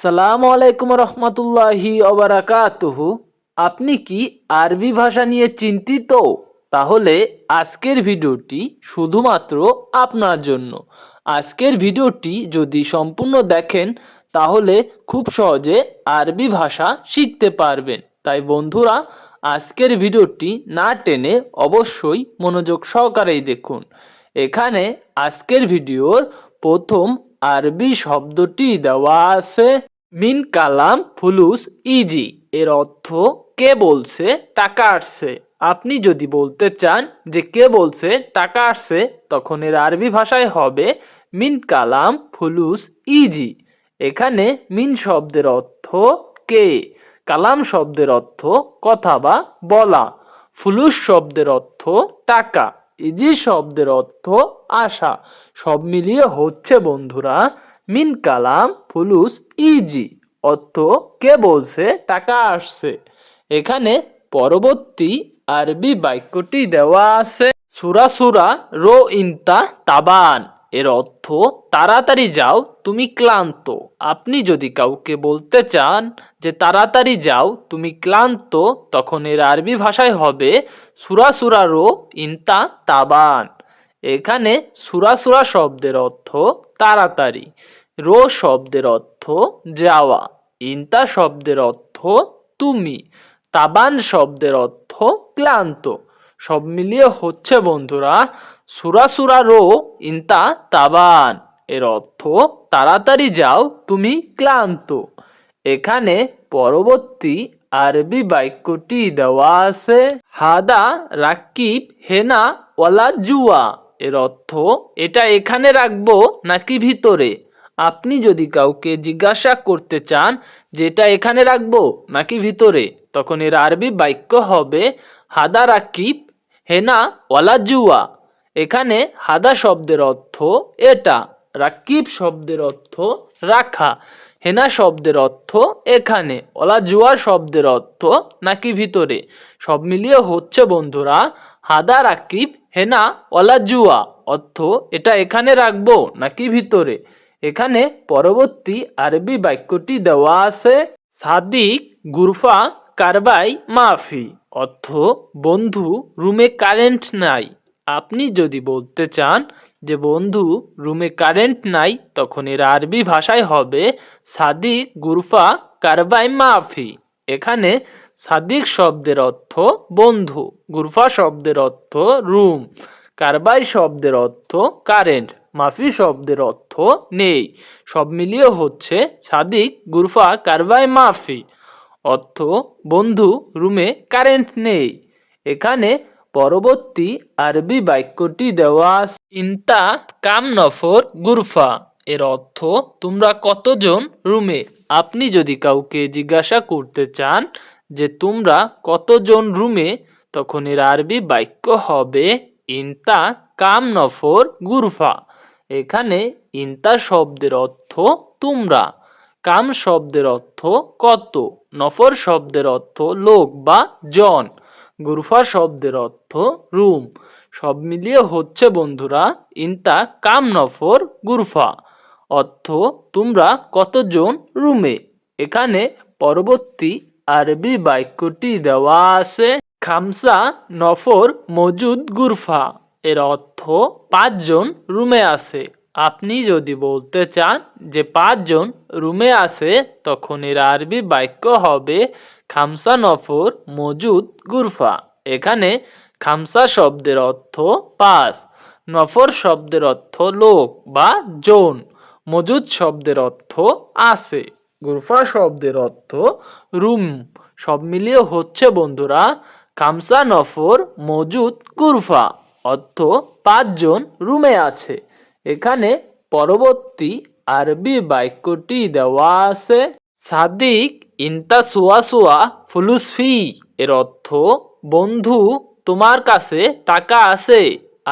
আসসালামু আলাইকুম রহমতুল্লাহি ওবারাকাতুহু। আপনি কি আরবি ভাষা নিয়ে চিন্তিত? তাহলে আজকের ভিডিওটি শুধুমাত্র আপনার জন্য। আজকের ভিডিওটি যদি সম্পূর্ণ দেখেন তাহলে খুব সহজে আরবি ভাষা শিখতে পারবেন। তাই বন্ধুরা, আজকের ভিডিওটি না টেনে অবশ্যই মনোযোগ সহকারেই দেখুন। এখানে আজকের ভিডিওর প্রথম আরবি শব্দটি দেওয়া আছে মিন কালাম ফুলুস ইজি। এর অর্থ কে বলছে টাকা আসছে। আপনি যদি বলতে চান যে কে বলছে টাকা আসছে, তখন এর আরবি ভাষায় হবে মিন কালাম ফুলুস ইজি। এখানে মিন শব্দের অর্থ কে, কালাম শব্দের অর্থ কথা বা বলা, ফুলুস শব্দের অর্থ টাকা, ইজি শব্দের অর্থ আশা। সব মিলিয়ে হচ্ছে বন্ধুরা মিন কালাম ফুলুস ইজি, অর্থ কে বলছে টাকা আসছে। এখানে পরবর্তী আরবি বাক্যটি দেওয়া আছে সুরা সুরা রো ইনতা তাবান। এর অর্থ তাড়াতাড়ি যাও তুমি ক্লান্ত। আপনি যদি কাউকে বলতে চান যে তাড়াতাড়ি যাও তুমি ক্লান্ত, তখন এর আরবি ভাষায় হবে সুরা সুরা রো ইনতা তাবান। এখানে সুরা সুরা শব্দের অর্থ তাড়াতাড়ি, রো শব্দের অর্থ যাওয়া, ইনতা শব্দের অর্থ তুমি, তাবান শব্দের অর্থ ক্লান্ত। সব মিলিয়ে হচ্ছে বন্ধুরা সুরা সুরা রো ইনতা তাবান। এর অর্থ তাড়াতাড়ি যাও তুমি ক্লান্ত। এখানে পরবর্তী আরবি বাক্যটি দেওয়া আছে হাদা রাকিব হেনা ওয়ালা জুয়া। এর অর্থ এটা এখানে রাখবো নাকি ভিতরে। আপনি যদি কাউকে জিজ্ঞাসা করতে চান যে এটা এখানে রাখবো নাকি ভিতরে, তখন এর আরবি বাক্য হবে হাদা রাকিব হেনা ওয়ালা জুয়া। এখানে হাদা শব্দের অর্থ এটা, রাকিব শব্দের অর্থ রাখা, হেনা শব্দের অর্থ এখানে, ওলা জুয়া শব্দের অর্থ নাকি ভিতরে। সব মিলিয়ে হচ্ছে বন্ধুরা হাদা রাকিব হেনা ওলা জুয়া, অর্থ এটা এখানে রাখবো নাকি ভিতরে। এখানে পরবর্তী আরবি বাক্যটি দেওয়া আছে সাদিক গুরফা কারবাই মাফি। অর্থ বন্ধু রুমে কারেন্ট নাই। আপনি যদি বলতে চান যে বন্ধু রুমে কারেন্ট নাই, তখন এর আরবি ভাষায় হবে সাদিক গুরফা কারবাই মাফি। এখানে সাদিক শব্দের অর্থ বন্ধু, গুরফা শব্দের অর্থ রুম, কারবাই শব্দের অর্থ কারেন্ট, মাফি শব্দের অর্থ নেই। সব মিলিয়ে হচ্ছে সাদিক গুরফা কারবাই মাফি, অর্থ বন্ধু রুমে কারেন্ট নেই। এখানে পরবর্তী আরবি বাক্যটি দেওয়া আছে ইনতা কাম নফর গুরফা। এর অর্থ তোমরা কতজন রুমে। আপনি যদি কাউকে জিজ্ঞাসা করতে চান যে তোমরা কতজন রুমে, তখন এর আরবি বাক্য হবে ইনতা কাম নফর গুরফা। এখানে ইনতা শব্দের অর্থ তোমরা, কাম শব্দের অর্থ কত, নফর শব্দের অর্থ লোক বা জন, গুরফা শব্দের অর্থ রুম। সব মিলিয়ে হচ্ছে বন্ধুরা ইনতা কাম নফর গুরফা, অর্থ তোমরা কতজন রুমে। এখানে পরবর্তী আরবি বাক্যটি দেওয়া আছে খামসা নফর মজুদ গুরফা। এর অর্থ 5 জন রুমে আছে। আপনি যদি বলতে চান যে 5 জন রুমে আছে, তখন এর আরবি বাক্য হবে খামসা নফর মজুদ গুরফা। এখানে খামসা শব্দের অর্থ 5, নফর শব্দের অর্থ লোক বা জন, মজুদ শব্দের অর্থ আছে, গুরফা শব্দের অর্থ রুম। সব মিলিয়ে হচ্ছে বন্ধুরা খামসা নফর মজুদ গুরফা, অর্থ 5 জন রুমে আছে। এখানে পরবর্তী আরবি বাক্যটি দেওয়া আছে সাদিক ইনতা সুয়া সুয়া ফুলুস ফি। এর অর্থ বন্ধু তোমার কাছে টাকা আছে।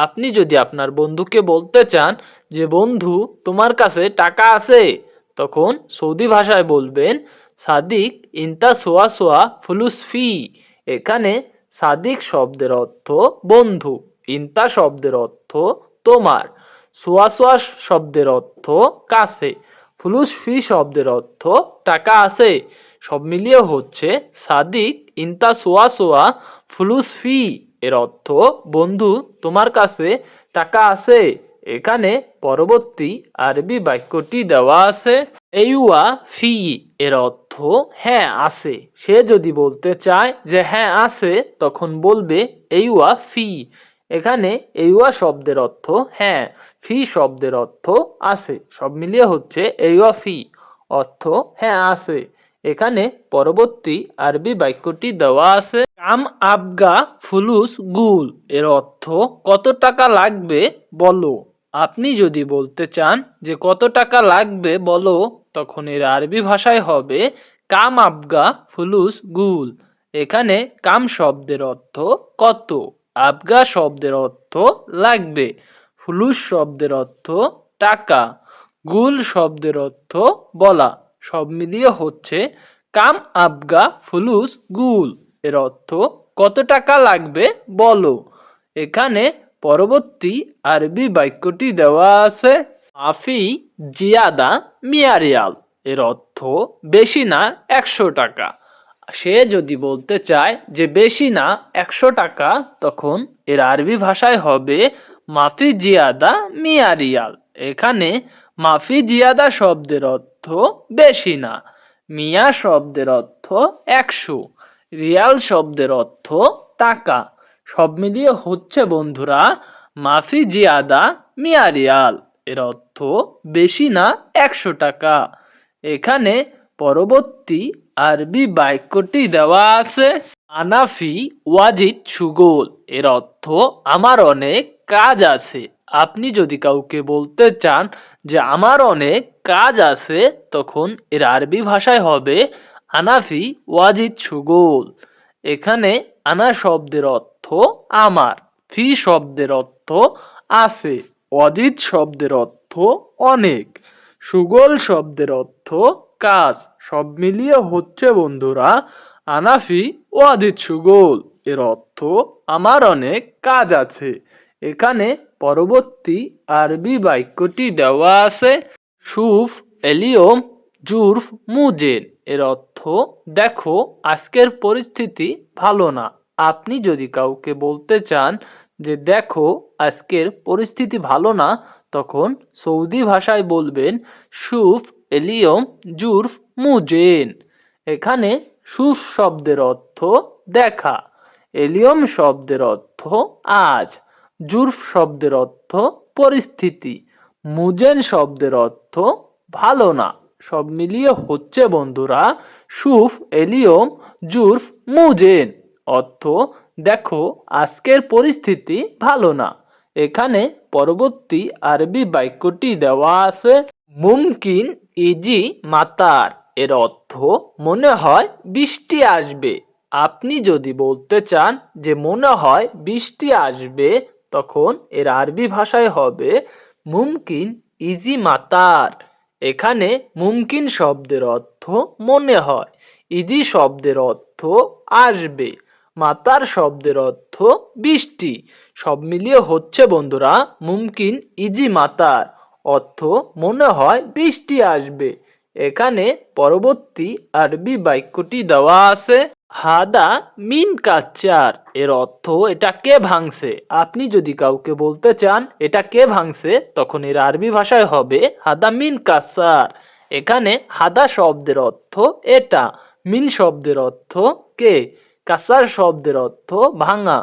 আপনি যদি আপনার বন্ধুকে বলতে চান যে বন্ধু তোমার কাছে টাকা আছে, তখন সৌদি ভাষায় বলবেন সাদিক ইনতা সোয়া সোয়া ফুলুস ফি। এখানে সাদিক শব্দের অর্থ বন্ধু, ইনতা শব্দের অর্থ তোমার, সোয়া সোয়া শব্দের অর্থ কাছে, ফুলুস ফি শব্দের অর্থ টাকা আছে। সব মিলিয়ে হচ্ছে সাদিক ইনতা সোয়া সোয়া ফুলুস ফি এর অর্থ বন্ধু তোমার কাছে টাকা আছে। এখানে পরবর্তী আরবি বাক্যটি দেওয়া আছে এইওয়া ফি এর অর্থ হ্যাঁ আছে। সে যদি বলতে চায় যে হ্যাঁ আছে তখন বলবে এইওয়া ফি। এখানে এইওয়া শব্দের অর্থ হ্যাঁ, ফি শব্দের অর্থ আছে। সব মিলিয়ে হচ্ছে এইওয়া ফি অর্থ হ্যাঁ আছে। এখানে পরবর্তী আরবি বাক্যটি দেওয়া আছে কাম আবগা ফুলুস গুল এর অর্থ কত টাকা লাগবে বলো। আপনি যদি বলতে চান যে কত টাকা লাগবে বলো তখন এর আরবি ভাষায় হবে কাম আবগা ফুলুস গুল। এখানে কাম শব্দের অর্থ কত, আবগা শব্দের অর্থ লাগবে, ফুলুস শব্দের অর্থ টাকা, গুল শব্দের অর্থ বলা। সব মিলিয়ে হচ্ছে কাম আবগা ফুলুস গুল এর অর্থ কত টাকা লাগবে বলো। এখানে পরবর্তী আরবি বাক্যটি দেওয়া আছে মাফি জিয়াদা মিয়ারিয়াল এর অর্থ বেশি না 100 টাকা। সে যদি বলতে চায় যে বেশি না 100 টাকা তখন এর আরবি ভাষায় হবে মাফি জিয়াদা মিয়ারিয়াল। এখানে মাফি জিয়াদা শব্দের অর্থ বেশি না, মিয়া শব্দের অর্থ 100, রিয়াল শব্দের অর্থ টাকা। সব মিলিয়ে হচ্ছে বন্ধুরা মাফি জিয়াদা মিয়া রিয়াল এর অর্থ বেশি না 100 টাকা। এখানে পরবর্তী আরবি বাক্যটি দেওয়া আছে আনাফি ওয়াজিদ সুগোল এর অর্থ আমার অনেক কাজ আছে। আপনি যদি কাউকে বলতে চান যে আমার অনেক কাজ আছে তখন এর আরবি ভাষায় হবে আনাফি ওয়াজিদ সুগোল। এখানে আনা শব্দের অর্থ আমার, ফি শব্দের অর্থ আছে, ওয়াজিদ শব্দের অর্থ অনেক, সুগোল শব্দের অর্থ কাজ। সব মিলিয়ে হচ্ছে বন্ধুরা আনাফি ওয়াজিদ সুগোল এর অর্থ আমার অনেক কাজ আছে। এখানে পরবর্তী আরবি বাক্যটি দেওয়া আছে সুফ এলিয়ম জুরফ মুজেন এর অর্থ দেখো আজকের পরিস্থিতি ভালো না। আপনি যদি কাউকে বলতে চান যে দেখো আজকের পরিস্থিতি ভালো না তখন সৌদি ভাষায় বলবেন সুফ এলিয়ম জুরফ মুজেন। এখানে সুফ শব্দের অর্থ দেখা, এলিয়ম শব্দের অর্থ আজ, জুরফ শব্দের অর্থ পরিস্থিতি, মুজেন শব্দের অর্থ ভালো না। সব মিলিয়ে হচ্ছে বন্ধুরা সুফ এলিয়ম জুরফ মুজেন অর্থ দেখো আজকের পরিস্থিতি ভালো না। এখানে পরবর্তী আরবি বাক্যটি দেওয়া আছে মুমকিন ইজি মাতার এর অর্থ মনে হয় বৃষ্টি আসবে। আপনি যদি বলতে চান যে মনে হয় বৃষ্টি আসবে তখন এর আরবি ভাষায় হবে মুমকিন ইজি মাতার। এখানে মুমকিন শব্দের অর্থ মনে হয়, ইজি শব্দের অর্থ আসবে, মাতার শব্দের অর্থ বৃষ্টি। সব মিলিয়ে হচ্ছে বন্ধুরা মুমকিন ইজি মাতার অর্থ মনে হয় বৃষ্টি আসবে। এখানে পরবর্তী আরবি বাক্যটি দেওয়া আছে হাদা মিন কাচ্চার এর অর্থ এটা কে ভাঙছে। আপনি যদি কাউকে বলতে চান এটা কে ভাঙছে তখন এর আরবি ভাষায় হবে হাদা মিন কাচ্চার। এখানে হাদা শব্দের অর্থ এটা, মিন শব্দের অর্থ কে, কাচ্চার শব্দের অর্থ ভাঙা।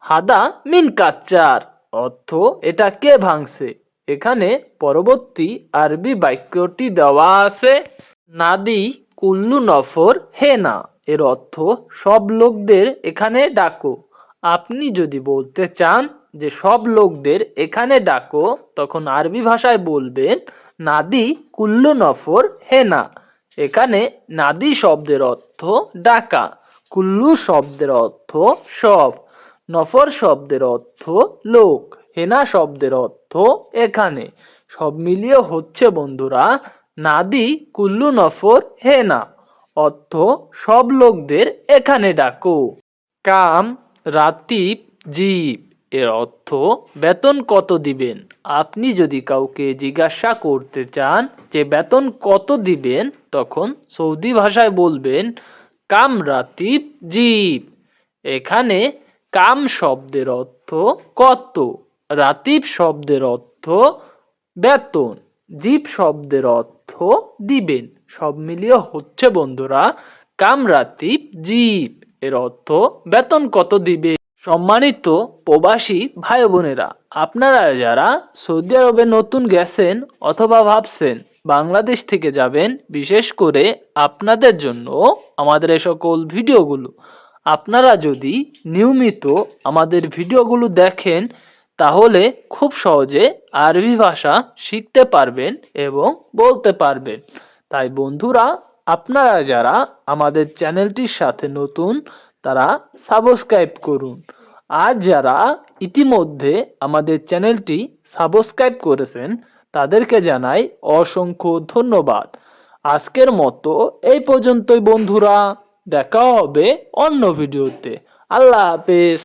হাদা মিন কাচ্চার অর্থ এটা কে ভাঙছে। এখানে পরবর্তী আরবি বাক্যটি দেওয়া আছে নাদি কুল্লু নফর হেনা এর অর্থ সব লোকদের এখানে ডাকো। আপনি যদি বলতে চান যে সব লোকদের এখানে ডাকো তখন আরবি ভাষায় বলবেন নাদি কুল্লু নফর হেনা। এখানে নাদি শব্দের অর্থ ডাকা, কুল্লু শব্দের অর্থ সব, নফর শব্দের অর্থ লোক, হেনা শব্দের অর্থ এখানে। সব মিলিয়ে হচ্ছে বন্ধুরা নাদি কুল্লু নফর হেনা অর্থ সব লোকদের এখানে ডাকো। কাম রাতিব জিব এর অর্থ বেতন কত দিবেন। আপনি যদি কাউকে জিজ্ঞাসা করতে চান যে বেতন কত দিবেন, তখন সৌদি ভাষায় বলবেন কাম রাতিব জিব। এখানে কাম শব্দের অর্থ কত, রাতিব শব্দের অর্থ বেতন, জিব শব্দের অর্থ দিবেন। সব মিলিয়ে হচ্ছে বন্ধুরা কাম রাতিব জিব, এর অর্থ বেতন কত দিবে। সম্মানিত প্রবাসী ভাই বোনেরা, আপনারা যারা সৌদি আরবে নতুন গেছেন অথবা ভাবছেন বাংলাদেশ থেকে যাবেন, বিশেষ করে আপনাদের জন্য আমাদের এই সকল ভিডিওগুলো। আপনারা যদি নিয়মিত আমাদের ভিডিওগুলো দেখেন, তাহলে খুব সহজে আরবি ভাষা শিখতে পারবেন এবং বলতে পারবেন। তাই বন্ধুরা, আপনারা যারা আমাদের চ্যানেলটির সাথে নতুন, তারা সাবস্ক্রাইব করুন। আর যারা ইতিমধ্যে আমাদের চ্যানেলটি সাবস্ক্রাইব করেছেন, তাদেরকে জানাই অসংখ্য ধন্যবাদ। আজকের মতো এই পর্যন্তই বন্ধুরা, দেখা হবে অন্য ভিডিওতে। আল্লাহ হাফেজ।